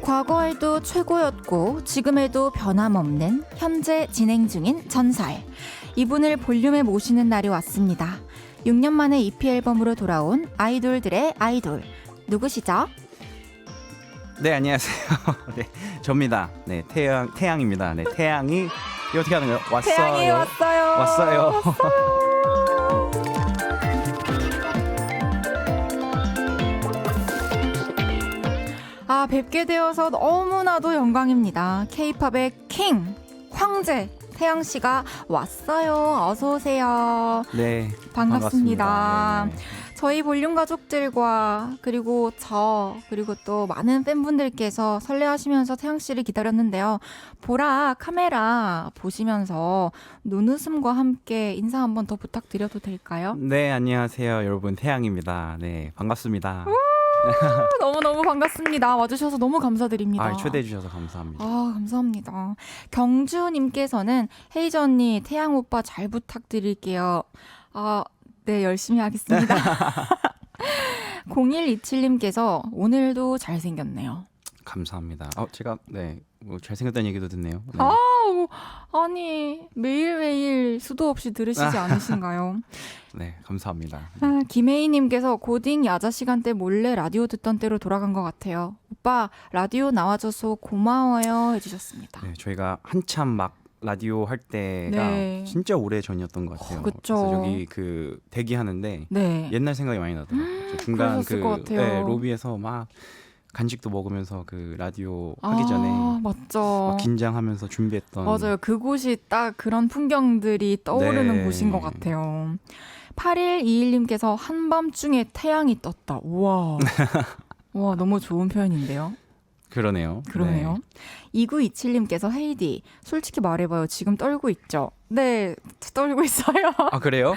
과거에도 최고였고 지금에도 변함없는 현재 진행 중인 전설. 이분을 볼륨에 모시는 날이 왔습니다. 6년 만에 EP 앨범으로 돌아온 아이돌들의 아이돌. 누구시죠? 네, 안녕하세요. 네, 접니다. 네, 태양입니다. 네, 태양이 이거 어떻게 하는 거예요? 왔어요. 태양이 왔어요. 왔어요. 뵙게 되어서 너무나도 영광입니다. K-팝의 킹, 황제 태양 씨가 왔어요. 어서 오세요. 네, 반갑습니다. 네. 저희 볼륨 가족들과 그리고 그리고 또 많은 팬분들께서 설레하시면서 태양 씨를 기다렸는데요. 보라 카메라 보시면서 눈웃음과 함께 인사 한번 더 부탁드려도 될까요? 네, 안녕하세요. 여러분, 태양입니다. 네, 반갑습니다. 너무너무 반갑습니다. 와주셔서 너무 감사드립니다. 초대해 주셔서 감사합니다. 감사합니다. 경주님께서는 헤이즈 언니 태양 오빠 잘 부탁드릴게요. 네, 열심히 하겠습니다. 0127님께서 오늘도 잘생겼네요. 감사합니다. 제가 뭐 잘생겼다는 얘기도 듣네요. 네. 아니 매일매일 수도 없이 들으시지 않으신가요? 네, 감사합니다. 김혜희님께서 고딩 야자 시간대 몰래 라디오 듣던 때로 돌아간 것 같아요. 오빠 라디오 나와줘서 고마워요 해주셨습니다. 네, 저희가 한참 막 라디오 할 때가 진짜 오래 전이었던 것 같아요. 그쵸. 그래서 저기 되기하는데 옛날 생각이 많이 나더라고요. 중간 로비에서 막 간식도 먹으면서 그 라디오 하기 전에 맞죠. 막 긴장하면서 준비했던. 맞아요. 그곳이 딱 그런 풍경들이 떠오르는 곳인 것 같아요. 8121님께서 한밤중에 태양이 떴다. 우와. 와, 너무 좋은 표현인데요. 그러네요. 2927님께서 헤이디 솔직히 말해봐요. 지금 떨고 있죠? 네, 떨고 있어요. 그래요?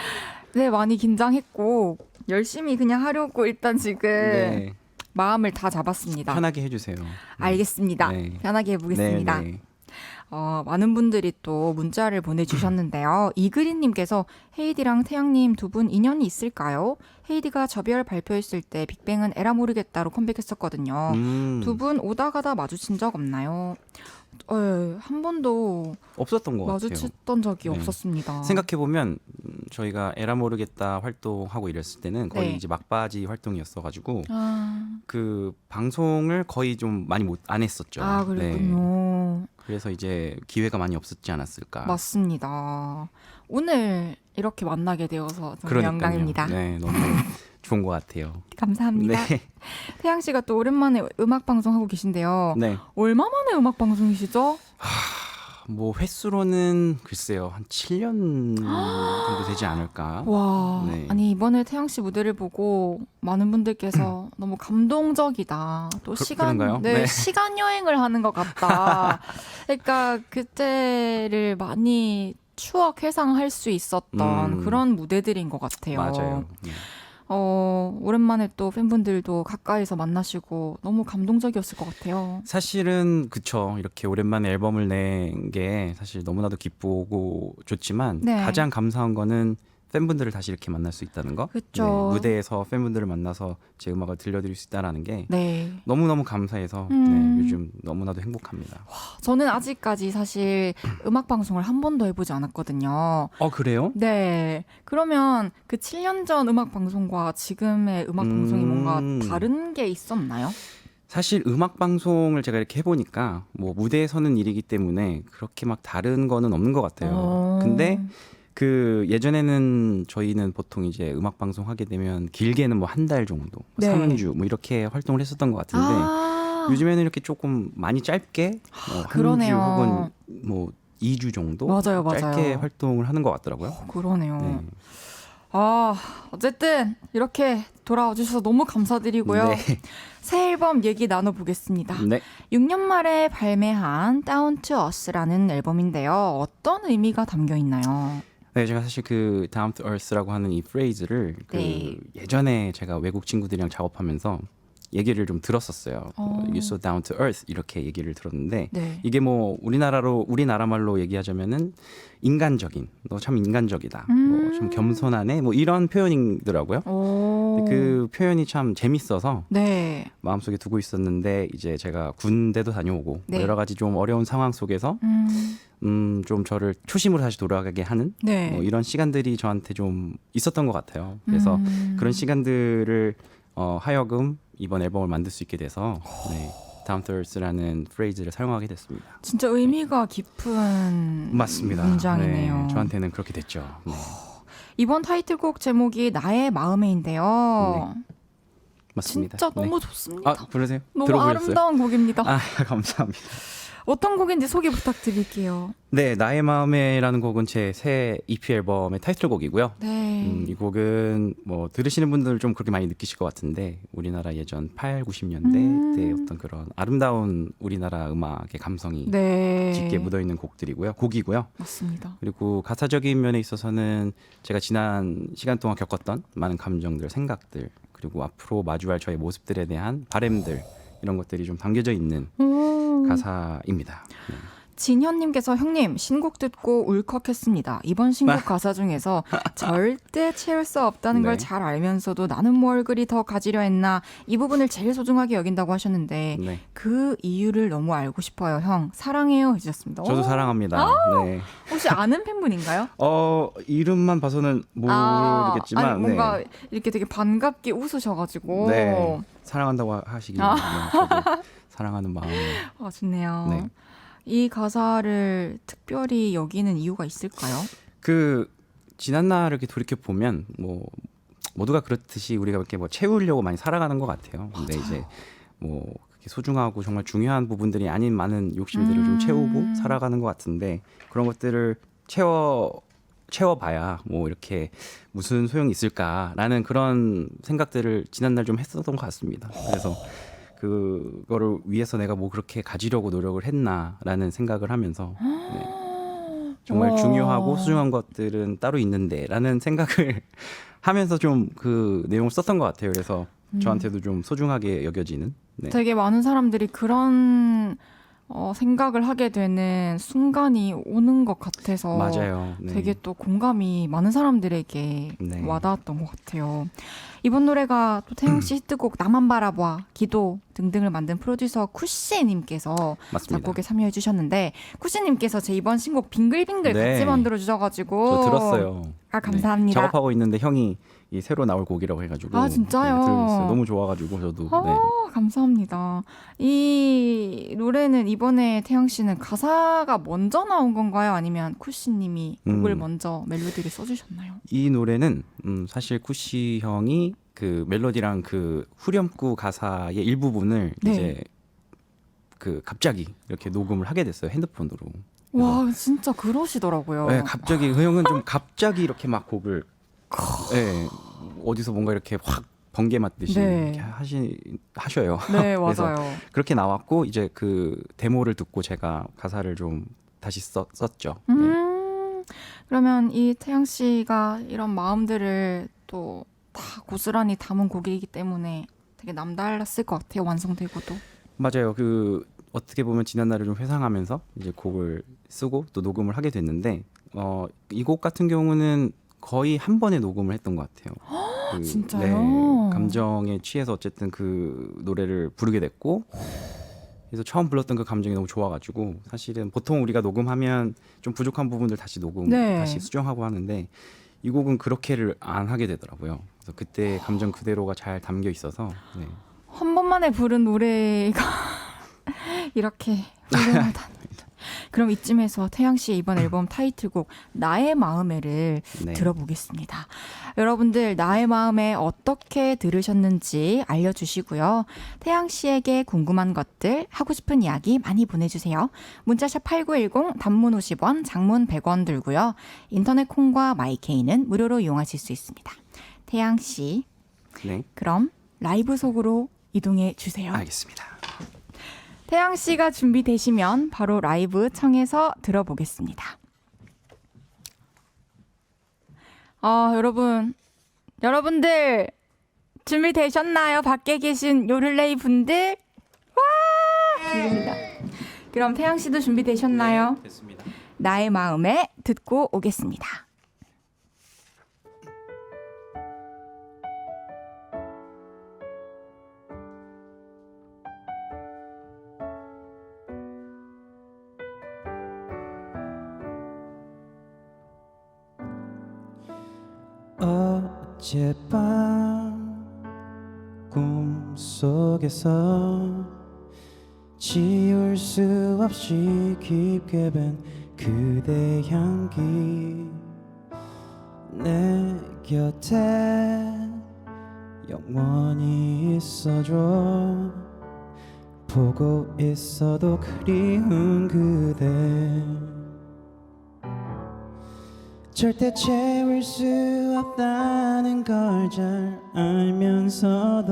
네, 많이 긴장했고 열심히 그냥 하려고 일단 지금 마음을 다 잡았습니다. 편하게 해주세요. 알겠습니다. 편하게 해보겠습니다. 많은 분들이 또 문자를 보내주셨는데요. 이그린님께서 헤이디랑 태양님 두 분 인연이 있을까요? 헤이디가 저별 발표했을 때 빅뱅은 에라 모르겠다로 컴백했었거든요. 두 분 오다 가다 마주친 적 없나요? 한 번도 없었던 것 같아요. 마주쳤던 적이 없었습니다. 생각해보면 저희가 에라 모르겠다 활동하고 이랬을 때는 거의 이제 막바지 활동이었어가지고 그 방송을 거의 좀 많이 안 했었죠. 그랬군요. 그래서 이제 기회가 많이 없었지 않았을까. 맞습니다. 오늘 이렇게 만나게 되어서 정말 영광입니다. 네, 너무 좋은 것 같아요. 감사합니다. 태양 씨가 또 오랜만에 음악 방송 하고 계신데요. 얼마 만에 음악 방송이시죠? 뭐 횟수로는 글쎄요, 한 7년 정도 되지 않을까. 와, 아니 이번에 태양 씨 무대를 보고 많은 분들께서 너무 감동적이다. 또 그런가요? 시간 여행을 하는 것 같다. 그러니까 그때를 많이 추억 회상할 수 있었던 그런 무대들인 것 같아요. 맞아요. 오랜만에 또 팬분들도 가까이서 만나시고 너무 감동적이었을 것 같아요. 사실은 그쵸. 이렇게 오랜만에 앨범을 낸 게 사실 너무나도 기쁘고 좋지만 가장 감사한 거는 팬분들을 다시 이렇게 만날 수 있다는 거. 그쵸. 무대에서 팬분들을 만나서 제 음악을 들려드릴 수 있다는 게 너무너무 감사해서 요즘 너무나도 행복합니다. 저는 아직까지 사실 음악 방송을 한 번도 해보지 않았거든요. 그래요? 네. 그러면 그 7년 전 음악 방송과 지금의 음악 방송이 뭔가 다른 게 있었나요? 사실 음악 방송을 제가 이렇게 해보니까 뭐 무대에 서는 일이기 때문에 그렇게 막 다른 거는 없는 것 같아요. 근데 그 예전에는 저희는 보통 이제 음악 방송 하게 되면 길게는 뭐 한 달 정도, 3주 뭐 이렇게 활동을 했었던 것 같은데 요즘에는 이렇게 조금 많이 짧게 한 주 혹은 뭐 2주 정도 짧게 활동을 하는 것 같더라고요. 그러네요. 어쨌든 이렇게 돌아와 주셔서 너무 감사드리고요. 새 앨범 얘기 나눠보겠습니다. 6년 만에 발매한 Down to Us라는 앨범인데요. 어떤 의미가 담겨 있나요? 제가 사실 그 Down to Earth라고 하는 이 프레이즈를 예전에 제가 외국 친구들이랑 작업하면서 얘기를 좀 들었었어요. You're so down to earth 이렇게 얘기를 들었는데 이게 뭐 우리나라 말로 얘기하자면은 인간적인, 너 참 인간적이다, 뭐 좀 겸손하네, 뭐 이런 표현이더라고요. 그 표현이 참 재밌어서 네. 마음속에 두고 있었는데 이제 제가 군대도 다녀오고 네. 뭐 여러 가지 좀 어려운 상황 속에서 좀 저를 초심으로 다시 돌아가게 하는 네. 뭐 이런 시간들이 저한테 좀 있었던 것 같아요. 그래서 그런 시간들을 하여금 이번 앨범을 만들 수 있게 돼서 네, Down to Earth라는 프레이즈를 사용하게 됐습니다. 진짜 의미가 깊은 맞습니다. 문장이네요. 네, 저한테는 그렇게 됐죠. 네. 이번 타이틀곡 제목이 나의 마음에인데요. 네. 맞습니다. 진짜 네. 너무 좋습니다. 그러세요? 너무 들어보셨어요? 아름다운 곡입니다. 감사합니다. 어떤 곡인지 소개 부탁드릴게요. 네, 나의 마음에라는 곡은 제 새 EP 앨범의 타이틀곡이고요. 네. 이 곡은 뭐 들으시는 분들 좀 그렇게 많이 느끼실 것 같은데 우리나라 예전 8, 90년대 때 어떤 그런 아름다운 우리나라 음악의 감성이 네. 짙게 묻어있는 곡이고요. 맞습니다. 그리고 가사적인 면에 있어서는 제가 지난 시간 동안 겪었던 많은 감정들, 생각들 그리고 앞으로 마주할 저의 모습들에 대한 바램들 이런 것들이 좀 담겨져 있는 가사입니다. 네. 진현님께서 형님 신곡 듣고 울컥했습니다. 이번 신곡 가사 중에서 절대 채울 수 없다는 네. 걸 잘 알면서도 나는 뭘 그리 더 가지려 했나 이 부분을 제일 소중하게 여긴다고 하셨는데 네. 그 이유를 너무 알고 싶어요. 형 사랑해요 해주셨습니다. 저도 오, 사랑합니다. 네. 혹시 아는 팬분인가요? 이름만 봐서는 모르겠지만 아니, 뭔가 네. 이렇게 되게 반갑게 웃으셔가지고 네. 사랑한다고 하시길 네, 저도 사랑하는 마음에 좋네요. 네. 이 가사를 특별히 여기는 이유가 있을까요? 그 지난 날을 이렇게 돌이켜 보면 뭐 모두가 그렇듯이 우리가 이렇게 뭐 채우려고 많이 살아가는 것 같아요. 근데 이제 뭐 그렇게 소중하고 정말 중요한 부분들이 아닌 많은 욕심들을 좀 채우고 살아가는 것 같은데 그런 것들을 채워봐야 뭐 이렇게 무슨 소용이 있을까라는 그런 생각들을 지난날 좀 했었던 것 같습니다. 그래서 그거를 위해서 내가 뭐 그렇게 가지려고 노력을 했나라는 생각을 하면서 네. 정말 중요하고 소중한 것들은 따로 있는데라는 생각을 하면서 좀 그 내용을 썼던 것 같아요. 그래서 저한테도 좀 소중하게 여겨지는. 네. 되게 많은 사람들이 그런 생각을 하게 되는 순간이 오는 것 같아서 맞아요. 네. 되게 또 공감이 많은 사람들에게 네. 와닿았던 것 같아요. 이번 노래가 또 태영 씨 히트곡 나만 바라봐, 기도 등등을 만든 프로듀서 쿠씨님께서 맞습니다. 작곡에 참여해 주셨는데 쿠씨님께서 제 이번 신곡 빙글빙글 네. 같이 만들어 주셔가지고 저 들었어요. 감사합니다. 네. 작업하고 있는데 형이 이 새로 나올 곡이라고 해가지고 진짜요? 네, 들었어요. 너무 좋아가지고 저도 네. 감사합니다. 이 노래는 이번에 태영 씨는 가사가 먼저 나온 건가요? 아니면 쿠씨님이 곡을 먼저 멜로디를 써주셨나요? 이 노래는 사실 쿠시 형이 그 멜로디랑 그 후렴구 가사의 일부분을 네. 이제 그 갑자기 이렇게 녹음을 하게 됐어요. 핸드폰으로. 와 진짜 그러시더라고요. 네, 갑자기 그 형은 좀 갑자기 이렇게 막 곡을 네, 어디서 뭔가 이렇게 확 번개 맞듯이 네. 이렇게 하셔요. 네 그래서 맞아요. 그렇게 나왔고 이제 그 데모를 듣고 제가 가사를 좀 다시 썼죠. 네. 그러면 이 태양 씨가 이런 마음들을 또 다 고스란히 담은 곡이기 때문에 되게 남달랐을 것 같아요. 완성되고도. 맞아요. 그 어떻게 보면 지난 날을 좀 회상하면서 이제 곡을 쓰고 또 녹음을 하게 됐는데 이 곡 같은 경우는 거의 한 번에 녹음을 했던 것 같아요. 진짜요? 네, 감정에 취해서 어쨌든 그 노래를 부르게 됐고 그래서 처음 불렀던 그 감정이 너무 좋아가지고 사실은 보통 우리가 녹음하면 좀 부족한 부분들 다시 네. 다시 수정하고 하는데 이 곡은 그렇게를 안 하게 되더라고요. 그래서 그때 감정 그대로가 잘 담겨 있어서 네. 한 번만에 부른 노래가 이렇게 훌륭하다니. 그럼 이쯤에서 태양 씨의 이번 앨범 타이틀곡 나의 마음에를 네. 들어보겠습니다. 여러분들 나의 마음에 어떻게 들으셨는지 알려주시고요. 태양 씨에게 궁금한 것들, 하고 싶은 이야기 많이 보내주세요. 문자샵 8910 단문 50원, 장문 100원 들고요. 인터넷 콩과 마이케이는 무료로 이용하실 수 있습니다. 태양 씨, 네. 그럼 라이브 속으로 이동해 주세요. 알겠습니다. 태양 씨가 준비되시면 바로 라이브 청해서 들어보겠습니다. 여러분들 준비되셨나요? 밖에 계신 요를레이 분들? 와! 기쁩니다. 그럼 태양 씨도 준비되셨나요? 네, 됐습니다. 나의 마음에 듣고 오겠습니다. 어젯밤 꿈속에서 지울 수 없이 깊게 밴 그대 향기 내 곁에 영원히 있어줘 보고 있어도 그리운 그대 절대 채울 수 없다는 걸 잘 알면서도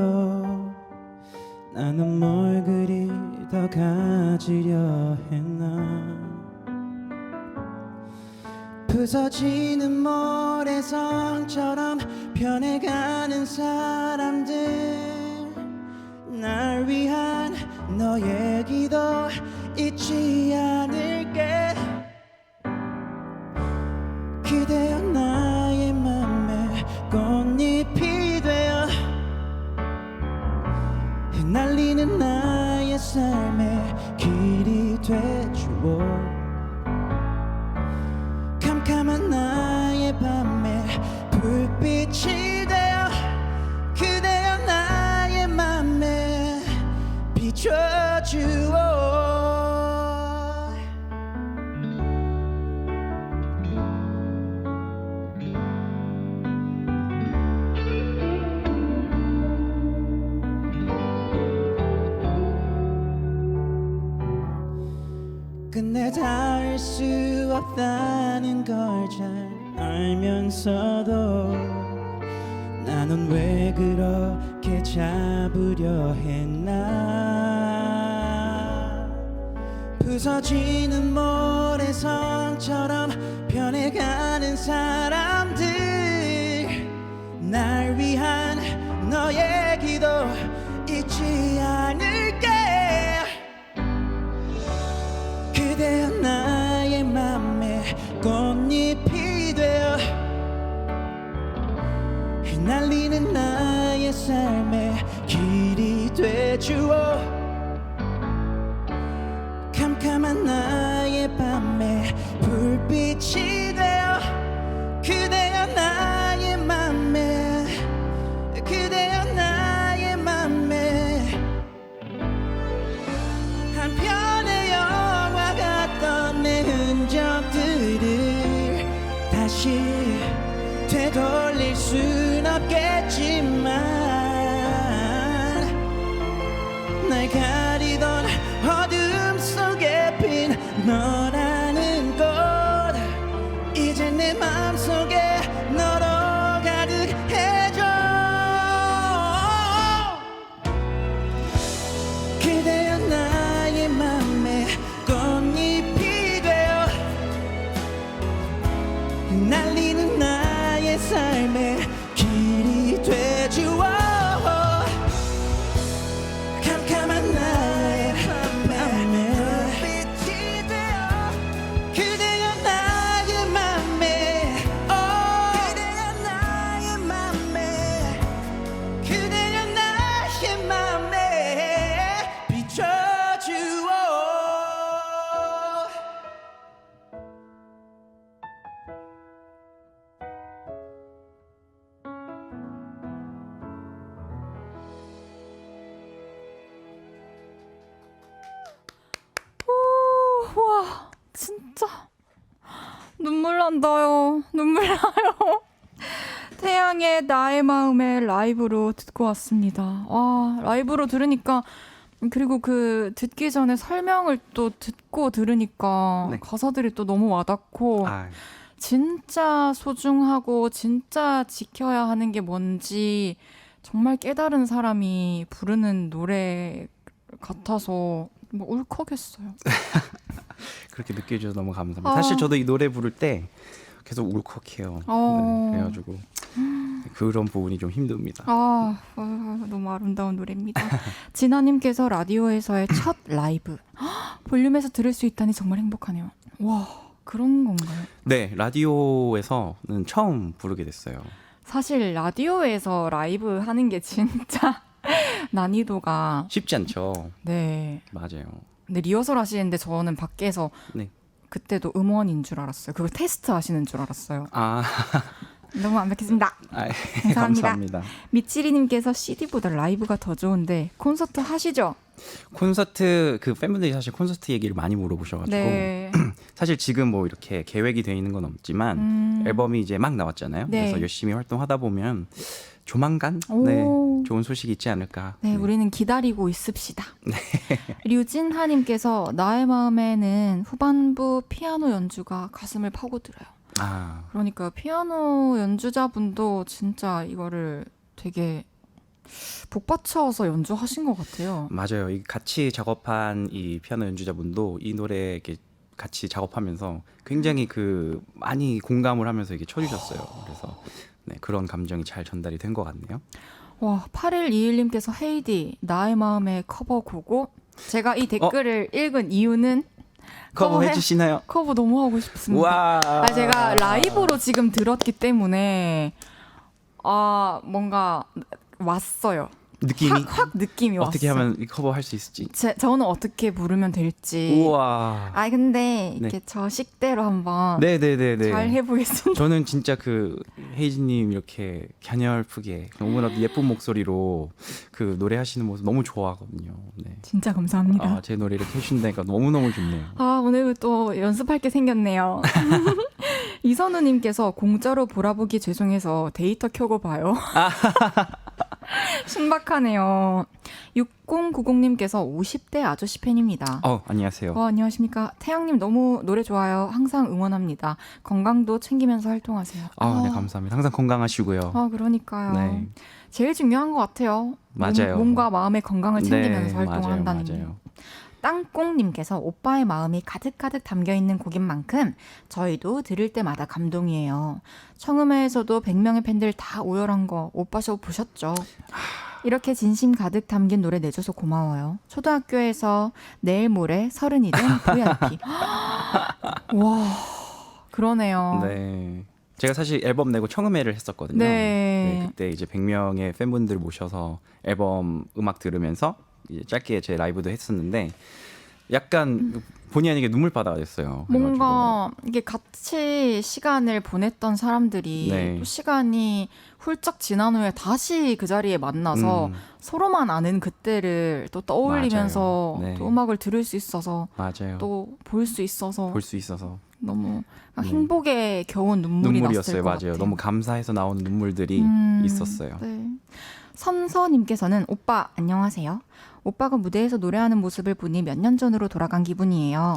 나는 뭘 그리 더 가지려 했나 부서지는 모래성처럼 변해가는 사람들 날 위한 너의 기도 잊지 않을게 그대여 나의 맘에 꽃잎이 되어 흩날리는 나의 삶의 길이 되주오 캄캄한 나의 밤에 불빛이 되어 그대여 나의 맘에 비춰주오 끝내 닿을 수 없다는 걸 잘 알면서도 나는 왜 그렇게 잡으려 했나 부서지는 모래성처럼 변해가는 사람들 날 위한 너의 기도 잊지 않을게 그대여 나의 맘에 꽃잎이 되어 흩날리는 나의 삶의 길이 되주오 캄캄한 나의 밤에 불빛이 되어 그대여 나의 맘에 그대여 나의 맘에 한편의 영화 같던 내 흔적들을 다시 되돌릴 순 없겠지만 날 가리던 어둠 속에 핀 너라는 꽃 이제 내 맘속에 너로 가득해져 그대여 나의 맘에 꽃잎이 되어 날리는 나의 삶의 길이 되주어 캄캄한 나의 밤에 불빛이 되어 그대여 나의 맘에 그대여 나의 맘에 그대여 나의 맘에 비춰주어 오, 와, 진짜 눈물 난다요. 눈물 나요. 태양의 나의 마음에 라이브로 듣고 왔습니다. 와, 라이브로 들으니까 그리고 그 듣기 전에 설명을 또 듣고 들으니까 네. 가사들이 또 너무 와닿고 아, 진짜 소중하고 진짜 지켜야 하는 게 뭔지 정말 깨달은 사람이 부르는 노래 같아서 뭐 울컥했어요. 그렇게 느껴주셔서 너무 감사합니다. 아. 사실 저도 이 노래 부를 때 계속 울컥해요. 네, 그래가지고 그런 부분이 좀 힘듭니다. 너무 아름다운 노래입니다. 진아님께서 라디오에서의 첫 라이브 볼륨에서 들을 수 있다니 정말 행복하네요. 와, 그런 건가요? 네, 라디오에서는 처음 부르게 됐어요. 사실 라디오에서 라이브 하는 게 진짜 난이도가 쉽지 않죠. 네. 맞아요. 근데 리허설 하시는데 저는 밖에서 네. 그때도 음원인 줄 알았어요. 그거 테스트 하시는 줄 알았어요. 아, 너무 완벽했습니다. 아, 감사합니다. 감사합니다. 미치리님께서 CD보다 라이브가 더 좋은데 콘서트 하시죠? 콘서트 그 팬분들이 사실 콘서트 얘기를 많이 물어보셔가지고 네. 사실 지금 뭐 이렇게 계획이 돼 있는 건 없지만 앨범이 이제 막 나왔잖아요. 네. 그래서 열심히 활동하다 보면 조만간 오. 네, 좋은 소식이 있지 않을까. 네, 우리는 기다리고 있읍시다. 류진하님께서 나의 마음에는 후반부 피아노 연주가 가슴을 파고들어요. 아, 그러니까 피아노 연주자분도 진짜 이거를 되게 복받쳐서 연주하신 것 같아요. 맞아요. 이 같이 작업한 이 피아노 연주자분도 이 노래 이렇게 같이 작업하면서 굉장히 그 많이 공감을 하면서 이게 쳐주셨어요. 그래서 네, 그런 감정이 잘 전달이 된 것 같네요. 와, 8121님께서 헤이디 나의 마음의 커버곡고 제가 이 댓글을 읽은 이유는 커버해 주시나요? 커버 너무 하고 싶습니다. 와. 제가 라이브로 지금 들었기 때문에 뭔가 왔어요. 느낌이 확 느낌이 왔어요. 어떻게 하면 이 커버 할 수 있을지. 저는 어떻게 부르면 될지. 우와. 근데 이렇게 저 식대로 한번 네네네네. 잘 해보겠습니다. 저는 진짜 그 헤이즈님 이렇게 갸냘프게 너무나도 예쁜 목소리로 그 노래하시는 모습 너무 좋아하거든요. 네. 진짜 감사합니다. 제 노래 이렇게 해주신다니까 너무너무 좋네요. 오늘 또 연습할 게 생겼네요. 이선우님께서 공짜로 보라보기 죄송해서 데이터 켜고 봐요. 신박하네요. 6090님께서 50대 아저씨 팬입니다. 안녕하세요. 안녕하십니까. 태양님 너무 노래 좋아요. 항상 응원합니다. 건강도 챙기면서 활동하세요. 네, 감사합니다. 항상 건강하시고요. 그러니까요. 네. 제일 중요한 것 같아요. 맞아요. 몸과 마음의 건강을 챙기면서 네, 활동한다는 게. 맞아요. 땅콩님께서 오빠의 마음이 가득가득 담겨있는 곡인 만큼 저희도 들을 때마다 감동이에요. 청음회에서도 100명의 팬들 다 오열한 거 오빠 쇼 보셨죠? 이렇게 진심 가득 담긴 노래 내줘서 고마워요. 초등학교에서 내일 모레 30이 된 VIP. 와, 그러네요. 네. 제가 사실 앨범 내고 청음회를 했었거든요. 네. 그때 이제 100명의 팬분들 모셔서 앨범 음악 들으면서 이제 짧게 제 라이브도 했었는데 약간 본의 아니게 눈물바다가 됐어요. 뭔가 이게 같이 시간을 보냈던 사람들이 네. 또 시간이 훌쩍 지난 후에 다시 그 자리에 만나서 서로만 아는 그때를 또 떠올리면서 맞아요. 네. 또 음악을 들을 수 있어서 맞아요. 또 볼 수 있어서 볼 수 있어서 너무 행복에 겨운 눈물이 났을 눈물이었어요. 것 맞아요. 같아요. 너무 감사해서 나오는 눈물들이 있었어요. 네. 선서님께서는 오빠 안녕하세요. 오빠가 무대에서 노래하는 모습을 보니 몇 년 전으로 돌아간 기분이에요.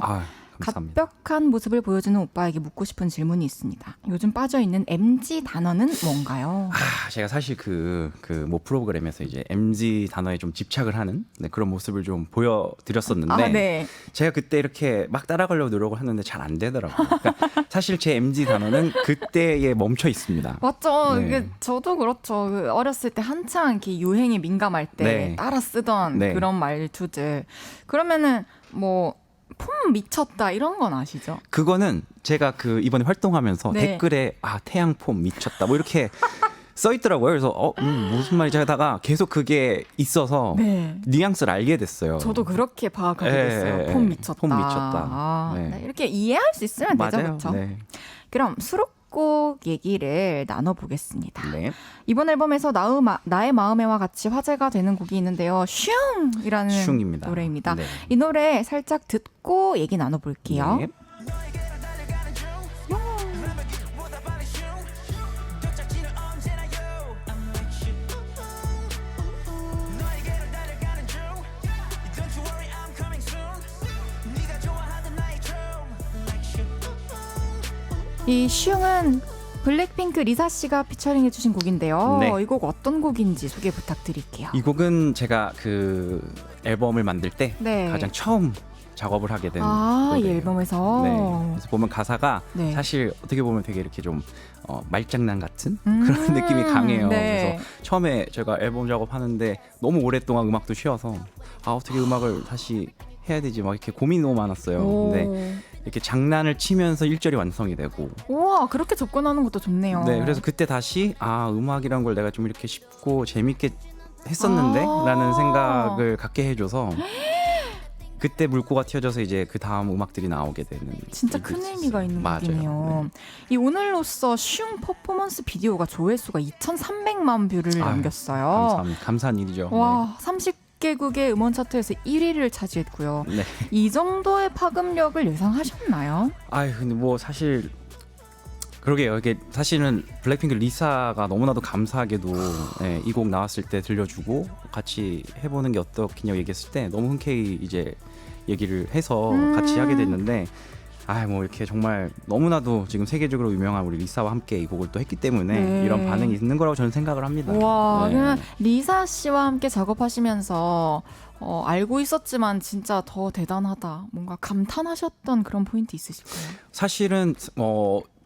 감사합니다. 갑벽한 모습을 보여주는 오빠에게 묻고 싶은 질문이 있습니다. 요즘 빠져있는 MG 단어는 뭔가요? 제가 사실 그 모 프로그램에서 이제 MG 단어에 좀 집착을 하는 그런 모습을 좀 보여드렸었는데 네. 제가 그때 이렇게 막 따라가려고 노력을 하는데 잘 안 되더라고요. 그러니까 사실 제 MG 단어는 그때에 멈춰 있습니다. 맞죠. 네. 이게 저도 그렇죠. 어렸을 때 한창 이렇게 유행에 민감할 때 네. 따라 쓰던 네. 그런 말투들. 그러면은 뭐 폼 미쳤다 이런 건 아시죠? 그거는 제가 그 이번에 활동하면서 네. 댓글에 태양폼 미쳤다 뭐 이렇게 써 있더라고요. 그래서 무슨 말이지 하다가 계속 그게 있어서 네. 뉘앙스를 알게 됐어요. 저도 그렇게 파악하게 됐어요. 폼 미쳤다. 폼 미쳤다. 네. 네, 이렇게 이해할 수 있으면 되죠, 맞아요. 그렇죠? 네. 그럼 수록곡 얘기를 나눠보겠습니다. 네. 이번 앨범에서 나의 마음에와 같이 화제가 되는 곡이 있는데요. 슝이라는 슝입니다. 노래입니다. 네. 이 노래 살짝 듣고 얘기 나눠볼게요. 네. 이 슝은 블랙핑크 리사 씨가 피처링 해주신 곡인데요. 네. 이 곡 어떤 곡인지 소개 부탁드릴게요. 이 곡은 제가 그 앨범을 만들 때 네. 가장 처음 작업을 하게 된 이 노래예요. 앨범에서 네. 그래서 보면 가사가 네. 사실 어떻게 보면 되게 이렇게 좀 말장난 같은 그런 느낌이 강해요. 네. 그래서 처음에 제가 앨범 작업하는데 너무 오랫동안 음악도 쉬어서 어떻게 음악을 다시 해야 되지 막 이렇게 고민이 너무 많았어요. 근데 이렇게 장난을 치면서 1절이 완성이 되고 우와, 그렇게 접근하는 것도 좋네요. 네, 그래서 그때 다시 음악이란 걸 내가 좀 이렇게 쉽고 재밌게 했었는데 라는 생각을 갖게 해줘서 그때 물꼬가 튀어져서 이제 그 다음 음악들이 나오게 되는. 진짜 일도 큰 있었어요. 의미가 있는 맞아요. 곡이네요. 이 오늘로써 슝 퍼포먼스 비디오가 조회수가 2,300만 뷰를 아유, 넘겼어요. 감사합니다. 감사한 일이죠. 와, 30개국의 음원 차트에서 1위를 차지했고요. 네. 이 정도의 파급력을 예상하셨나요? 아유, 근데 뭐 사실 그러게요. 이게 사실은 블랙핑크 리사가 너무나도 감사하게도 네, 이 곡 나왔을 때 들려주고 같이 해보는 게 어떻겠냐고 얘기했을 때 너무 흔쾌히 이제 얘기를 해서 같이 하게 됐는데, 뭐 이렇게 정말 너무나도 지금 세계적으로 유명한 우리 리사와 함께 이 곡을 또 했기 때문에 네. 이런 반응이 있는 거라고 저는 생각을 합니다. 와, 네. 그냥 리사 씨와 함께 작업하시면서 알고 있었지만 진짜 더 대단하다. 뭔가 감탄하셨던 그런 포인트 있으실까요? 사실은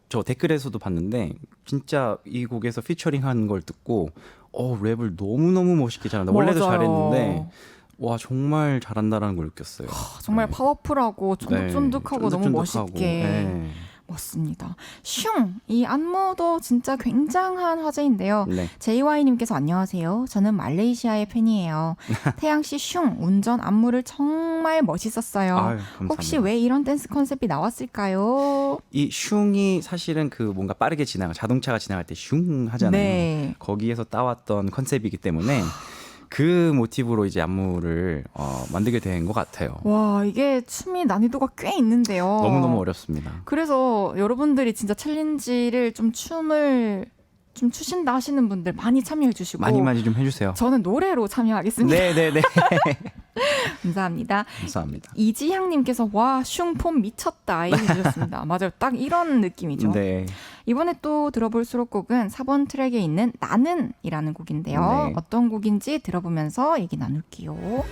저 댓글에서도 봤는데 진짜 이 곡에서 피처링한 걸 듣고 랩을 너무너무 멋있게 잘한다. 원래도 맞아요. 잘했는데 와 정말 잘한다라는 걸 느꼈어요. 정말 네. 파워풀하고 쫀득쫀득하고 너무 쫀득쫀득하고. 멋있게 네. 멋습니다. 슝! 이 안무도 진짜 굉장한 화제인데요. 네. JY님께서 안녕하세요. 저는 말레이시아의 팬이에요. 태양씨 슝! 운전 안무를 정말 멋있었어요. 아유, 감사합니다. 혹시 왜 이런 댄스 컨셉이 나왔을까요? 이 슝이 사실은 그 뭔가 빠르게 자동차가 지나갈 때 슝 하잖아요. 네. 거기에서 따왔던 컨셉이기 때문에 그 모티브로 이제 안무를 만들게 된 것 같아요. 와, 이게 춤이 난이도가 꽤 있는데요. 너무너무 어렵습니다. 그래서 여러분들이 진짜 챌린지를 춤을 좀 추신다 하시는 분들 많이 참여해 주시고 많이 좀 해주세요. 저는 노래로 참여하겠습니다. 네네네. 감사합니다. 감사합니다. 이지향님께서 와 슝폼 미쳤다 이렇게 주셨습니다. 맞아요. 딱 이런 느낌이죠. 네. 이번에 또 들어볼 수록곡은 4번 트랙에 있는 나는이라는 곡인데요. 네. 어떤 곡인지 들어보면서 얘기 나눌게요.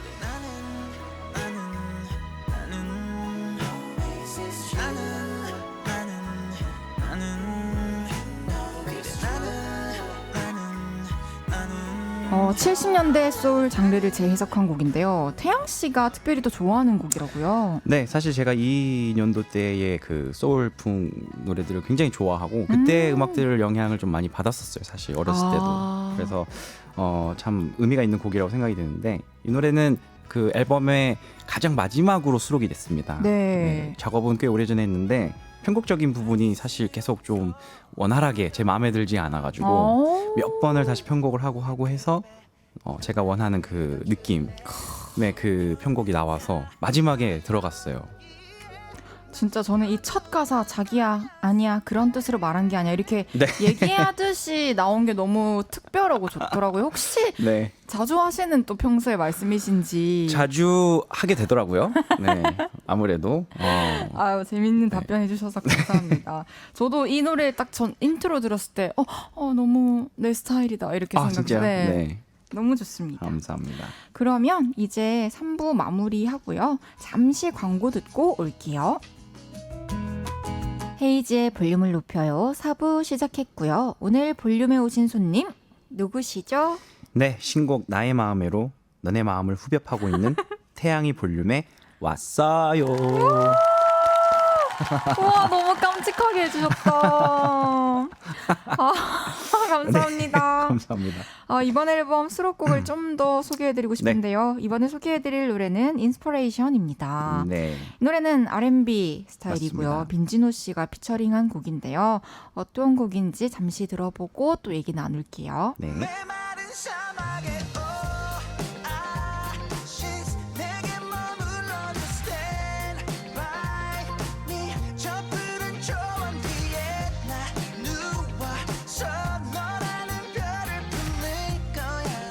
어, 70년대 소울 장르를 재해석한 곡인데요. 태양 씨가 특별히 또 좋아하는 곡이라고요. 네, 사실 제가 이 년도 때의 그 소울풍 노래들을 굉장히 좋아하고 그때 음악들을 영향을 좀 많이 받았었어요. 사실 어렸을 때도. 그래서 참 의미가 있는 곡이라고 생각이 드는데 이 노래는 그 앨범의 가장 마지막으로 수록이 됐습니다. 네. 작업은 꽤 오래전에 했는데 편곡적인 부분이 사실 계속 좀 원활하게 제 마음에 들지 않아가지고 몇 번을 다시 편곡을 하고 해서 제가 원하는 그 느낌의 그 편곡이 나와서 마지막에 들어갔어요. 진짜 저는 이 첫 가사 자기야 아니야 그런 뜻으로 말한 게 아니야 이렇게 네. 얘기하듯이 나온 게 너무 특별하고 좋더라고요. 혹시 네. 자주 하시는 또 평소에 말씀이신지. 자주 하게 되더라고요. 네. 아무래도. 아유 재밌는 답변 해주셔서 감사합니다. 저도 이 노래 딱 전 인트로 들었을 때 너무 내 스타일이다 이렇게 진짜요? 생각했는데 네. 너무 좋습니다. 감사합니다. 그러면 이제 3부 마무리하고요. 잠시 광고 듣고 올게요. 헤이지의 볼륨을 높여요. 4부 시작했고요. 오늘 볼륨에 오신 손님 누구시죠? 네, 신곡 나의 마음에로 너네 마음을 후벼 파고 있는 태양이 볼륨에 왔어요. 우와 너무 깜찍하게 해주셨다. 감사합니다. 감사합니다. 이번 앨범 수록곡을 좀 더 소개해드리고 싶은데요. 이번에 소개해드릴 노래는 인스퍼레이션입니다. 네. 이 노래는 R&B 스타일이고요. 맞습니다. 빈진호 씨가 피처링한 곡인데요. 어떤 곡인지 잠시 들어보고 또 얘기 나눌게요. 네. 메마른 사막에 oasis 내게 머물러 just stand by me 저 푸른 초원 뒤에 나 누워서 너라는 별을 품을 거야.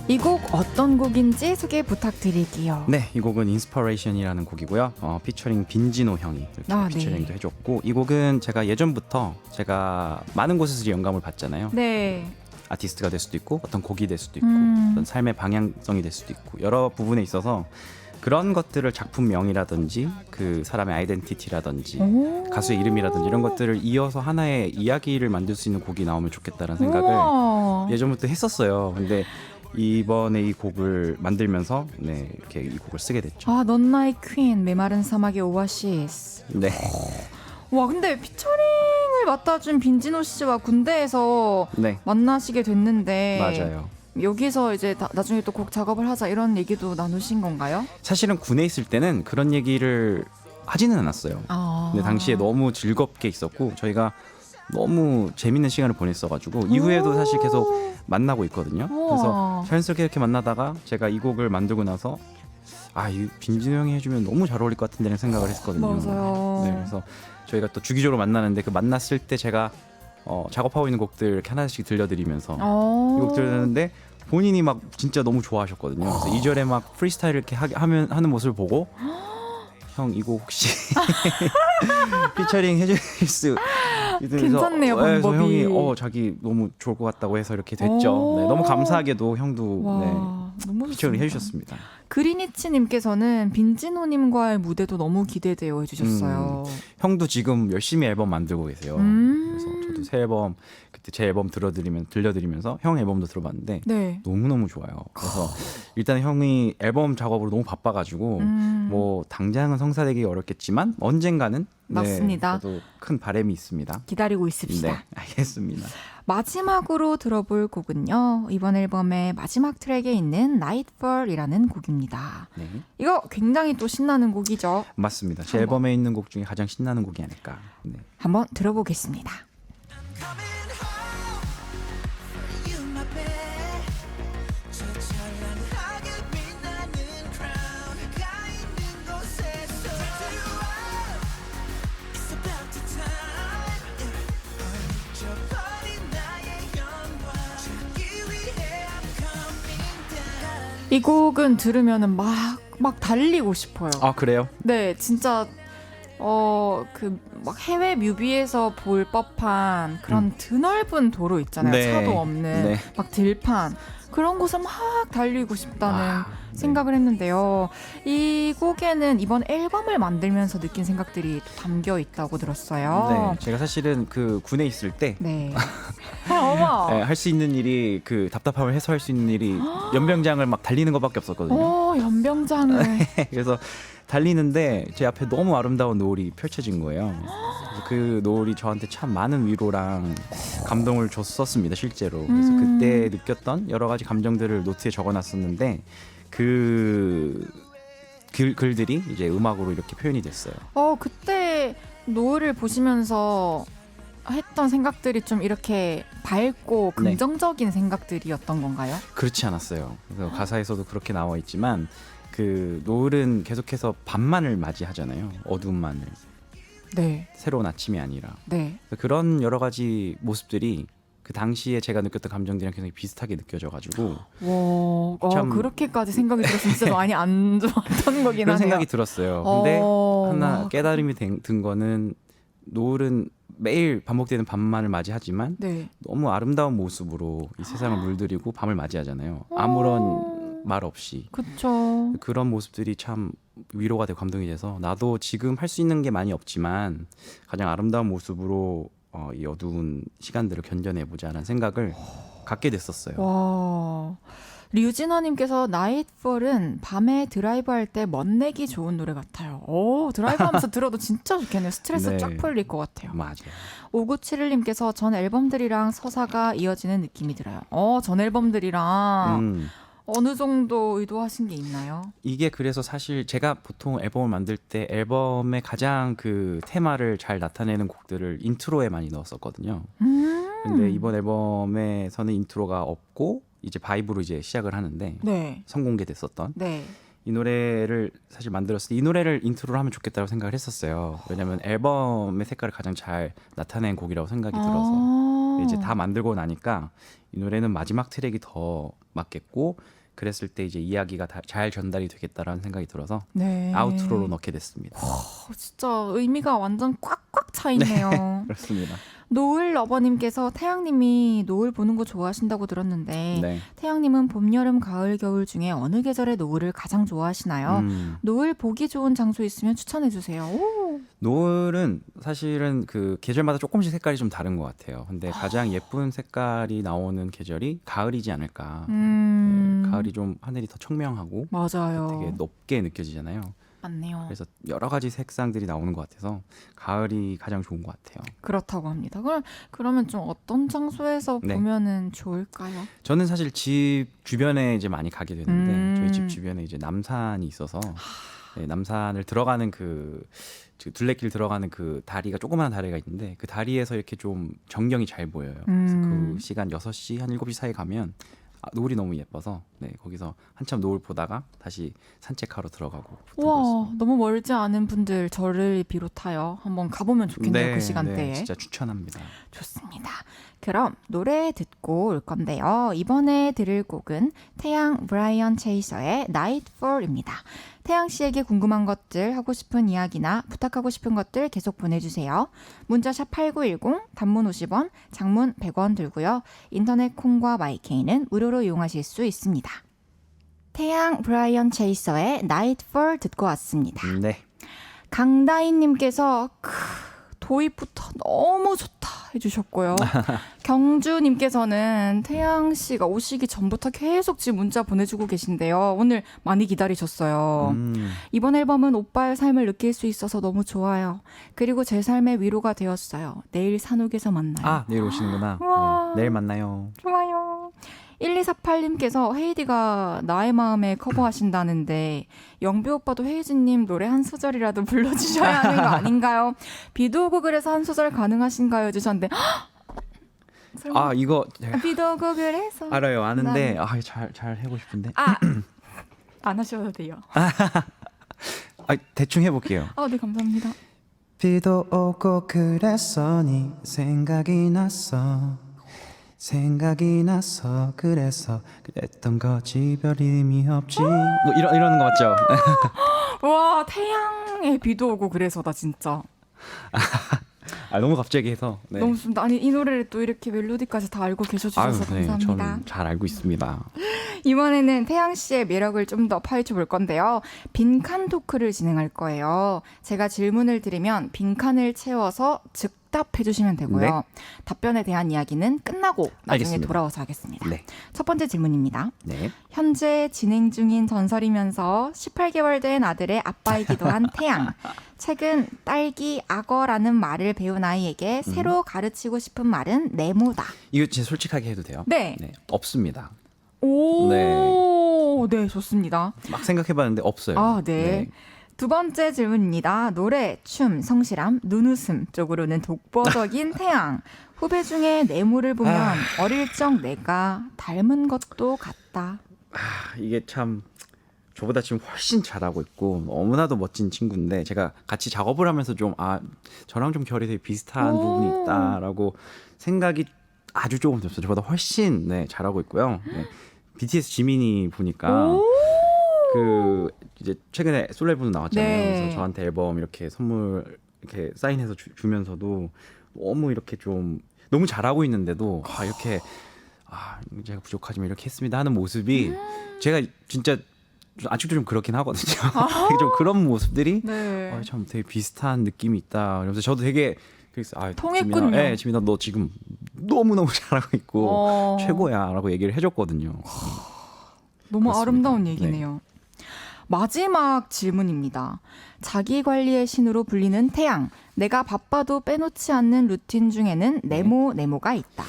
이 곡 어떤 곡인지 소개 부탁드릴게요. 네, 이 곡은 인스퍼레이션이라는 곡이고요. 피처링 빈진호 형이 이렇게 피처링도 네. 해줬고 이 곡은 제가 예전부터 제가 많은 곳에서 영감을 받잖아요. 네. 아티스트가 될 수도 있고 어떤 곡이 될 수도 있고 어떤 삶의 방향성이 될 수도 있고 여러 부분에 있어서 그런 것들을 작품명이라든지 그 사람의 아이덴티티라든지 가수의 이름이라든지 이런 것들을 이어서 하나의 이야기를 만들 수 있는 곡이 나오면 좋겠다라는 생각을 우와. 예전부터 했었어요. 근데 이번에 이 곡을 만들면서 이렇게 이 곡을 쓰게 됐죠. 넌 나의 퀸 메마른 사막의 오아시스. 네. 와 근데 피처링을 맡아준 빈진호 씨와 군대에서 네. 만나시게 됐는데 맞아요. 여기서 이제 나중에 또 곡 작업을 하자 이런 얘기도 나누신 건가요? 사실은 군에 있을 때는 그런 얘기를 하지는 않았어요. 근데 당시에 너무 즐겁게 있었고 저희가 너무 재밌는 시간을 보냈어가지고 이후에도 사실 계속 만나고 있거든요. 그래서 자연스럽게 이렇게 만나다가 제가 이 곡을 만들고 나서 이 빈진우 형이 해주면 너무 잘 어울릴 것 같은데라는 생각을 했거든요. 맞아요. 네, 그래서 저희가 또 주기적으로 만나는데 그 만났을 때 제가 작업하고 있는 곡들 이렇게 하나씩 들려드리면서 이 곡 들렸는데 본인이 막 진짜 너무 좋아하셨거든요. 그래서 2절에 막 프리스타일 이렇게 하는 모습을 보고 형 이거 혹시 피처링 해줄 수 괜찮네요, 그래서 방법이. 형이 자기 너무 좋을 것 같다고 해서 이렇게 됐죠. 네, 너무 감사하게도 형도 너무 피처링 좋습니다. 해주셨습니다. 그리니치님께서는 빈진호님과의 무대도 너무 기대돼요 해주셨어요. 형도 지금 열심히 앨범 만들고 계세요. 그래서 저도 새 앨범 그때 제 앨범 들려드리면서 형 앨범도 들어봤는데 네. 너무너무 좋아요. 그래서 일단 형이 앨범 작업으로 너무 바빠가지고 뭐 당장은 성사되기 어렵겠지만 언젠가는 맞습니다. 저도 큰 바람이 있습니다. 기다리고 있읍시다. 네, 알겠습니다. 마지막으로 들어볼 곡은요. 이번 앨범의 마지막 트랙에 있는 Nightfall이라는 곡입니다. 네, 이거 굉장히 또 신나는 곡이죠. 맞습니다. 제 앨범에 있는 곡 중에 가장 신나는 곡이 아닐까. 네. 한번 들어보겠습니다. Coming home for you, my babe. 저 찬란하게 빛나는 crown 가 있는 곳에서 It's about the time. 잊어버린 나의 영광 찾기 위해 I'm coming down. 이 곡은 들으면은 막 달리고 싶어요. 아 그래요? 네, 진짜 막 해외 뮤비에서 볼 법한 그런 드넓은 도로 있잖아요. 네. 차도 없는 네. 막 들판 그런 곳을 막 달리고 싶다는 네. 생각을 했는데요. 이 곡에는 이번 앨범을 만들면서 느낀 생각들이 담겨 있다고 들었어요. 네, 제가 사실은 그 군에 있을 때 네. 어머. 할 수 있는 일이 그 답답함을 해소할 수 있는 일이 연병장을 막 달리는 것밖에 없었거든요. 연병장을. 그래서 달리는데 제 앞에 너무 아름다운 노을이 펼쳐진 거예요. 그래서 그 노을이 저한테 참 많은 위로랑 감동을 줬었습니다, 실제로. 그래서 그때 느꼈던 여러 가지 감정들을 노트에 적어놨었는데 그 글들이 이제 음악으로 이렇게 표현이 됐어요. 그때 노을을 보시면서 했던 생각들이 좀 이렇게 밝고 긍정적인 생각들이었던 건가요? 그렇지 않았어요. 그래서 가사에서도 그렇게 나와 있지만 그 노을은 계속해서 밤만을 맞이하잖아요. 어두움만을. 네. 새로운 아침이 아니라. 네. 그런 여러 가지 모습들이 그 당시에 제가 느꼈던 감정들이랑 굉장히 비슷하게 느껴져가지고 참 그렇게까지 생각이 들었으면 진짜 많이 안 좋았던 거긴 그런 하네요. 생각이 들었어요. 근데 하나 깨달음이 든 거는 노을은 매일 반복되는 밤만을 맞이하지만 네. 너무 아름다운 모습으로 이 세상을 물들이고 밤을 맞이하잖아요. 아무런 말 없이. 그렇죠. 그런 모습들이 참 위로가 되고 감동이 돼서 나도 지금 할 수 있는 게 많이 없지만 가장 아름다운 모습으로 이 어두운 시간들을 견뎌내보자라는 생각을 갖게 됐었어요. 와. 류진아님께서 나잇폴은 밤에 드라이브할 때 멋내기 좋은 노래 같아요. 드라이브하면서 들어도 진짜 좋겠네요. 스트레스 네. 쫙 풀릴 것 같아요. 맞아요. 5971님께서 전 앨범들이랑 서사가 이어지는 느낌이 들어요. 전 앨범들이랑 어느 정도 의도하신 게 있나요? 이게 그래서 사실 제가 보통 앨범을 만들 때 앨범의 가장 그 테마를 잘 나타내는 곡들을 인트로에 많이 넣었었거든요. 근데 이번 앨범에서는 인트로가 없고 이제 바이브로 이제 시작을 하는데 네. 선공개됐었던 네. 이 노래를 사실 만들었을 때 이 노래를 인트로로 하면 좋겠다고 생각을 했었어요. 왜냐하면 앨범의 색깔을 가장 잘 나타낸 곡이라고 생각이 들어서 이제 다 만들고 나니까 이 노래는 마지막 트랙이 더 맞겠고 그랬을 때 이제 이야기가 잘 전달이 되겠다라는 생각이 들어서 네. 아우트로로 넣게 됐습니다. 진짜 의미가 완전 꽉꽉 차 있네요. 그렇습니다. 노을 러버님께서 태양님이 노을 보는 거 좋아하신다고 들었는데 네. 태양님은 봄, 여름, 가을, 겨울 중에 어느 계절의 노을을 가장 좋아하시나요? 노을 보기 좋은 장소 있으면 추천해 주세요. 노을은 사실은 그 계절마다 조금씩 색깔이 좀 다른 것 같아요. 근데 가장 예쁜 색깔이 나오는 계절이 가을이지 않을까. 네, 가을이 좀 하늘이 더 청명하고 맞아요. 되게 높게 느껴지잖아요. 맞네요. 그래서 여러 가지 색상들이 나오는 것 같아서 가을이 가장 좋은 것 같아요. 그렇다고 합니다. 그러면 좀 어떤 장소에서 네. 보면은 좋을까요? 저는 사실 집 주변에 이제 많이 가게 되는데 저희 집 주변에 이제 남산이 있어서 네, 남산을 들어가는 그 둘레길 들어가는 그 다리가 조그마한 다리가 있는데 그 다리에서 이렇게 좀 전경이 잘 보여요. 그래서 그 시간 6시 한 7시 사이 가면 노을이 너무 예뻐서 네, 거기서 한참 노을 보다가 다시 산책하러 들어가고 와, 너무 멀지 않은 분들 저를 비롯하여 한번 가보면 좋겠네요. 그 시간대에. 네, 진짜 추천합니다. 좋습니다. 그럼 노래 듣고 올 건데요. 이번에 들을 곡은 태양 브라이언 체이서의 Nightfall입니다. 태양 씨에게 궁금한 것들, 하고 싶은 이야기나 부탁하고 싶은 것들 계속 보내주세요. 문자샵 8910, 단문 50원, 장문 100원 들고요. 인터넷 콩과 마이케이는 무료로 이용하실 수 있습니다. 태양 브라이언 체이서의 Nightfall 듣고 왔습니다. 네. 강다인님께서 도입부터 너무 좋다 해주셨고요. 경주님께서는 태양 씨가 오시기 전부터 계속 지금 문자 보내주고 계신데요. 오늘 많이 기다리셨어요. 이번 앨범은 오빠의 삶을 느낄 수 있어서 너무 좋아요. 그리고 제 삶의 위로가 되었어요. 내일 산옥에서 만나요. 내일 오시는구나. 와. 네, 내일 만나요. 좋아요. 1248님께서 헤이디가 나의 마음에 커버하신다는데 영비 오빠도 헤이즈님 노래 한 소절이라도 불러주셔야 하는 거 아닌가요? 비도 오고 그래서 한 소절 가능하신가요? 해주셨는데 이거 비도 오고 그래서 알아요. 아는데 잘 해보고 싶은데. 안 하셔도 돼요. 대충 해볼게요. 네, 감사합니다. 비도 오고 그래서 네 생각이 났어 그래서 그랬던 거지 별 의미 없지 뭐 이러는 거 맞죠? 와, 태양에 비도 오고 그래서다 진짜. 너무 갑자기 해서 네. 너무 좋습니다. 아니 이 노래를 또 이렇게 멜로디까지 다 알고 계셔주셔서 감사합니다. 저는 잘 알고 있습니다. 이번에는 태양 씨의 매력을 좀 더 파헤쳐 볼 건데요. 빈칸 토크를 진행할 거예요. 제가 질문을 드리면 빈칸을 채워서 즉답해 주시면 되고요. 네. 답변에 대한 이야기는 끝나고 나중에 알겠습니다. 돌아와서 하겠습니다. 네. 첫 번째 질문입니다. 네. 현재 진행 중인 전설이면서 18개월 된 아들의 아빠이기도 한 태양. 최근 딸기 악어라는 말을 배운 아이에게 새로 가르치고 싶은 말은 네모다. 이거 진짜 솔직하게 해도 돼요? 네. 없습니다. 오, 네. 네, 좋습니다. 막 생각해봤는데 없어요. 네. 두 번째 질문입니다. 노래, 춤, 성실함, 눈웃음 쪽으로는 독보적인 태양. 후배 중에 네모를 보면 어릴 적 내가 닮은 것도 같다. 이게 참 저보다 지금 훨씬 잘하고 있고 너무나도 멋진 친구인데 제가 같이 작업을 하면서 좀 저랑 좀 결이 되게 비슷한 부분이 있다라고 생각이 아주 조금 들었어요. 저보다 훨씬 잘하고 있고요. 네. BTS 지민이 보니까 그 이제 최근에 솔로 앨범 나왔잖아요. 네. 그래서 저한테 앨범 이렇게 선물 이렇게 사인해서 주면서도 너무 이렇게 좀 너무 잘하고 있는데도 이렇게 제가 부족하지만 이렇게 했습니다 하는 모습이 제가 진짜 아직도 좀 그렇긴 하거든요. 되게 좀 그런 모습들이 참 되게 비슷한 느낌이 있다. 그래서 저도 되게 통했군요. 지민아 너 지금 너무너무 잘하고 있고 최고야라고 얘기를 해줬거든요. 너무 그렇습니다. 아름다운 얘기네요. 마지막 질문입니다. 자기 관리의 신으로 불리는 태양. 내가 바빠도 빼놓지 않는 루틴 중에는 네모가 있다.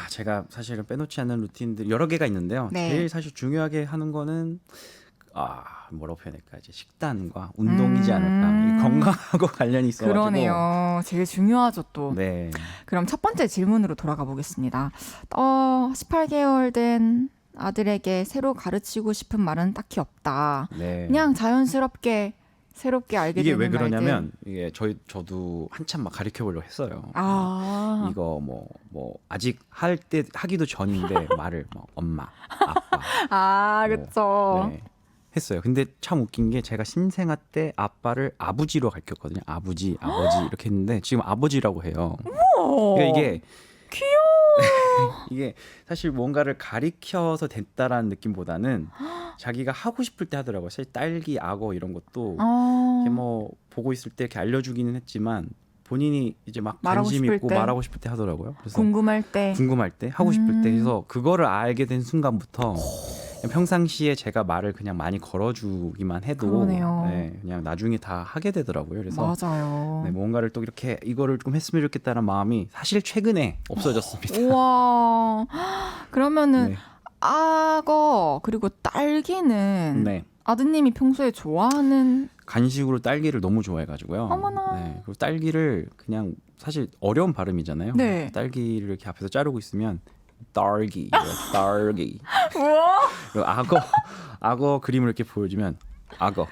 제가 사실은 빼놓지 않는 루틴들 여러 개가 있는데요. 네. 제일 사실 중요하게 하는 거는 뭐라고 표현할까 이제 식단과 운동이지 않을까. 건강하고 관련이 있어가지고. 그러네요. 제일 중요하죠 또. 네. 그럼 첫 번째 질문으로 돌아가 보겠습니다. 18개월 된 아들에게 새로 가르치고 싶은 말은 딱히 없다. 네. 그냥 자연스럽게 새롭게 알게 이게 되는 왜 그러냐면 말들. 이게 저도 한참 막 가르쳐 보려고 했어요. 이거 뭐 아직 하기도 전인데 말을 엄마, 아빠. 그렇죠. 네, 했어요. 근데 참 웃긴 게 제가 신생아 때 아빠를 아버지로 가르쳤거든요. 아버지 이렇게 했는데 지금 아버지라고 해요. 그러니까 이게 이게 사실 뭔가를 가리켜서 됐다라는 느낌보다는 자기가 하고 싶을 때 하더라고요. 사실 딸기, 악어 이런 것도 이렇게 뭐 보고 있을 때 이렇게 알려주기는 했지만 본인이 이제 막 관심 있고 말하고 싶을 때 하더라고요. 그래서 궁금할 때 하고 싶을 때 해서 그거를 알게 된 순간부터 평상시에 제가 말을 그냥 많이 걸어주기만 해도 그러네요. 네, 그냥 나중에 다 하게 되더라고요. 그래서 맞아요. 네, 뭔가를 또 이렇게 이거를 좀 했으면 좋겠다는 마음이 사실 최근에 없어졌습니다. 우와. 그러면은 네. 악어 그리고 딸기는 네. 아드님이 평소에 좋아하는 간식으로 딸기를 너무 좋아해가지고요. 어머나. 네, 그리고 딸기를 그냥 사실 어려운 발음이잖아요. 네. 딸기를 이렇게 앞에서 자르고 있으면 딸기, 딸기. 우와. 그리고 악어 그림을 이렇게 보여주면 악어.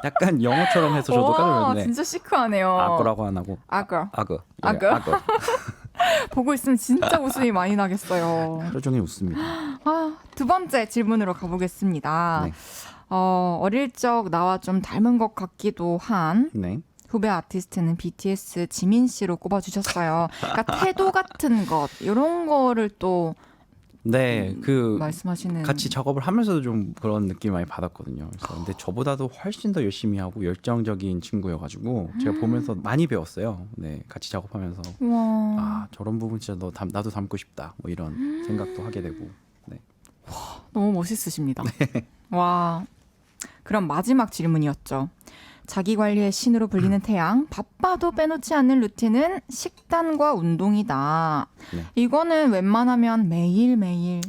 약간 영어처럼 해서 저도 깜짝 와, 놀랐는데 진짜 시크하네요. 악어라고 안 하고 악어. 악어. 악어? 악어. 보고 있으면 진짜 웃음이 많이 나겠어요. 하루 종일 웃습니다. 아, 두 번째 질문으로 가보겠습니다. 네. 어릴 적 나와 좀 닮은 것 같기도 한 네. 후배 아티스트는 BTS 지민 씨로 꼽아주셨어요. 그러니까 태도 같은 것 이런 거를 또 네, 그 말씀하시는 같이 작업을 하면서도 좀 그런 느낌 많이 받았거든요. 그래서 근데 저보다도 훨씬 더 열심히 하고 열정적인 친구여가지고 제가 보면서 많이 배웠어요. 네, 같이 작업하면서 와, 아 저런 부분 진짜 나도 닮고 싶다. 뭐 이런 생각도 하게 되고. 네. 너무 멋있으십니다. 와, 그럼 마지막 질문이었죠. 자기 관리의 신으로 불리는 태양, 바빠도 빼놓지 않는 루틴은 식단과 운동이다. 네. 이거는 웬만하면 매일매일.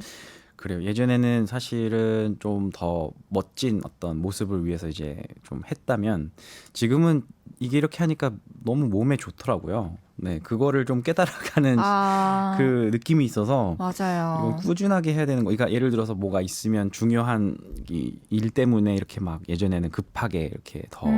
그래요. 예전에는 사실은 좀 더 멋진 어떤 모습을 위해서 이제 좀 했다면 지금은 이게 이렇게 하니까 너무 몸에 좋더라고요. 네, 그거를 좀 깨달아가는 아, 그 느낌이 있어서 맞아요. 이거 꾸준하게 해야 되는 거. 그러니까 예를 들어서 뭐가 있으면 중요한 일 때문에 이렇게 막 예전에는 급하게 이렇게 더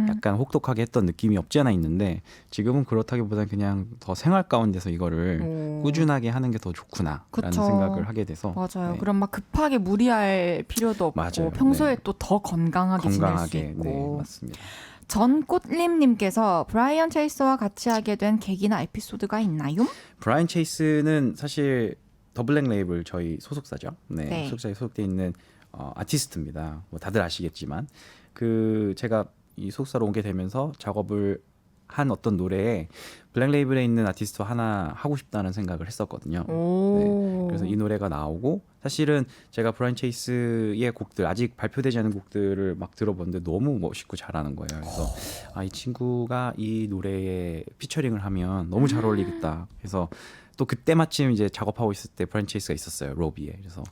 약간 혹독하게 했던 느낌이 없지 않아 있는데 지금은 그렇다기보다는 그냥 더 생활 가운데서 이거를 오. 꾸준하게 하는 게 더 좋구나라는 그쵸. 생각을 하게 돼서 맞아요. 네. 그럼 막 급하게 무리할 필요도 없고 맞아요. 평소에 네. 또 더 건강하게 지낼 수 건강하게 있고. 네, 맞습니다. 전꽃림님께서 브라이언 체이스와 같이 하게 된 계기나 에피소드가 있나요? 브라이언 체이스는 사실 더 블랙 레이블 저희 소속사죠. 네, 네. 소속사에 소속돼 있는 아티스트입니다. 뭐 다들 아시겠지만 그 제가 이 소속사로 오게 되면서 작업을 한 어떤 노래에 블랙 레이블에 있는 아티스트 하나 하고 싶다는 생각을 했었거든요. 오. 그래서 이 노래가 나오고 사실은 제가 브라이언 체이스의 곡들 아직 발표되지 않은 곡들을 막 들어봤는데 너무 멋있고 잘하는 거예요. 그래서 아, 이 친구가 이 노래에 피처링을 하면 너무 잘 어울리겠다. 그래서 또 그때 마침 이제 작업하고 있을 때 브라이언 체이스가 있었어요. 로비에. 그래서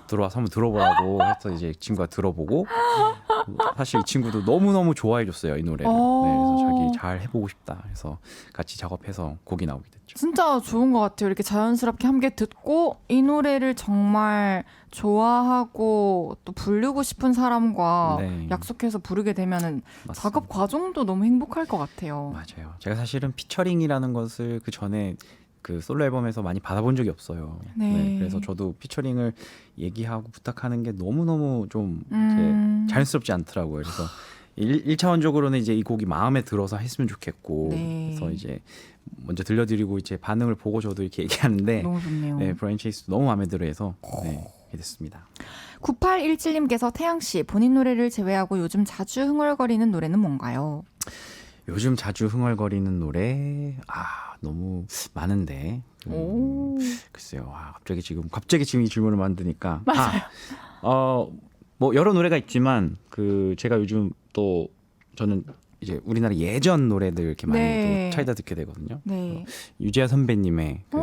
들어와서 한번 들어보라고 해서 이제 친구가 들어보고 사실 이 친구도 너무너무 좋아해 줬어요. 이 노래를. 네, 그래서 자기 잘 해보고 싶다. 그래서 같이 작업해서 곡이 나오게 됐죠. 진짜 좋은 것 같아요. 이렇게 자연스럽게 함께 듣고 이 노래를 정말 좋아하고 또 부르고 싶은 사람과 네. 약속해서 부르게 되면은 맞습니다. 작업 과정도 너무 행복할 것 같아요. 맞아요. 제가 사실은 피처링이라는 것을 그 전에 그 솔로 앨범에서 많이 받아본 적이 없어요. 네. 그래서 저도 피처링을 얘기하고 부탁하는 게 너무너무 좀 이제 자연스럽지 않더라고요. 그래서 1차원적으로는 이제 이 곡이 마음에 들어서 했으면 좋겠고 네. 그래서 이제 먼저 들려드리고 이제 반응을 보고 저도 이렇게 얘기하는데 너무 좋네요. 네, 브라이언 체이스도 너무 마음에 들어해서 네, 이렇게 됐습니다. 9817님께서 태양씨 본인 노래를 제외하고 요즘 자주 흥얼거리는 노래는 뭔가요? 요즘 자주 흥얼거리는 노래 너무 많은데 오. 글쎄요. 갑자기 지금 이 질문을 만드니까 뭐 여러 노래가 있지만 그 제가 요즘 또 저는 이제 우리나라 예전 노래들 이렇게 많이 네. 또 찾아 듣게 되거든요. 네. 유재하 선배님의 그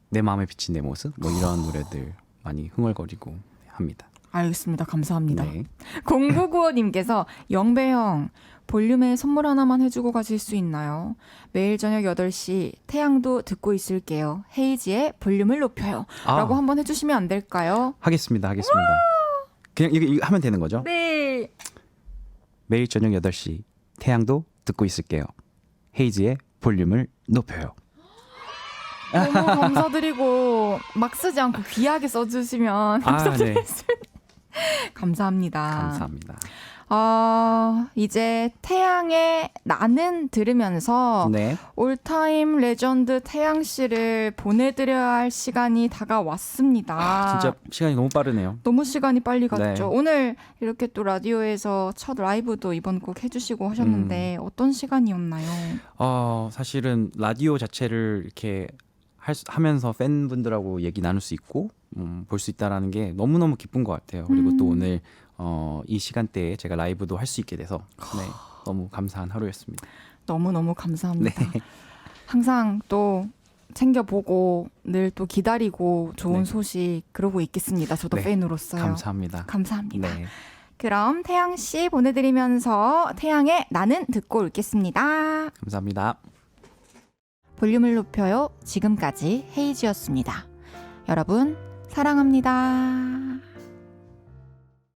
내 마음에 비친 내 모습 뭐 이런 노래들 많이 흥얼거리고 합니다. 알겠습니다. 감사합니다. 네. 0995님께서 영배형 볼륨에 선물 하나만 해주고 가실 수 있나요? 매일 저녁 8시 태양도 듣고 있을게요. 헤이지의 볼륨을 높여요. 라고 한번 해주시면 안 될까요? 하겠습니다. 그냥 이거 하면 되는 거죠? 네. 매일 저녁 8시 태양도 듣고 있을게요. 헤이즈의 볼륨을 높여요. 너무 감사드리고 막 쓰지 않고 귀하게 써주시면 네. 감사합니다. 감사합니다. 이제 태양의 나는 들으면서 네. 올타임 레전드 태양 씨를 보내드려야 할 시간이 다가왔습니다. 진짜 시간이 너무 빠르네요. 너무 시간이 빨리 갔죠. 네. 오늘 이렇게 또 라디오에서 첫 라이브도 이번 곡 해주시고 하셨는데 어떤 시간이었나요? 사실은 라디오 자체를 이렇게 하면서 팬분들하고 얘기 나눌 수 있고 볼 수 있다라는 게 너무너무 기쁜 것 같아요. 그리고 또 오늘 이 시간대에 제가 라이브도 할 수 있게 돼서 네, 너무 감사한 하루였습니다. 너무너무 감사합니다. 네. 항상 또 챙겨보고 늘 또 기다리고 좋은 네. 소식 그러고 있겠습니다. 저도 네. 팬으로서요. 감사합니다. 감사합니다. 네. 그럼 태양 씨 보내드리면서 태양의 나는 듣고 올겠습니다. 감사합니다. 볼륨을 높여요. 지금까지 헤이지였습니다. 여러분 사랑합니다.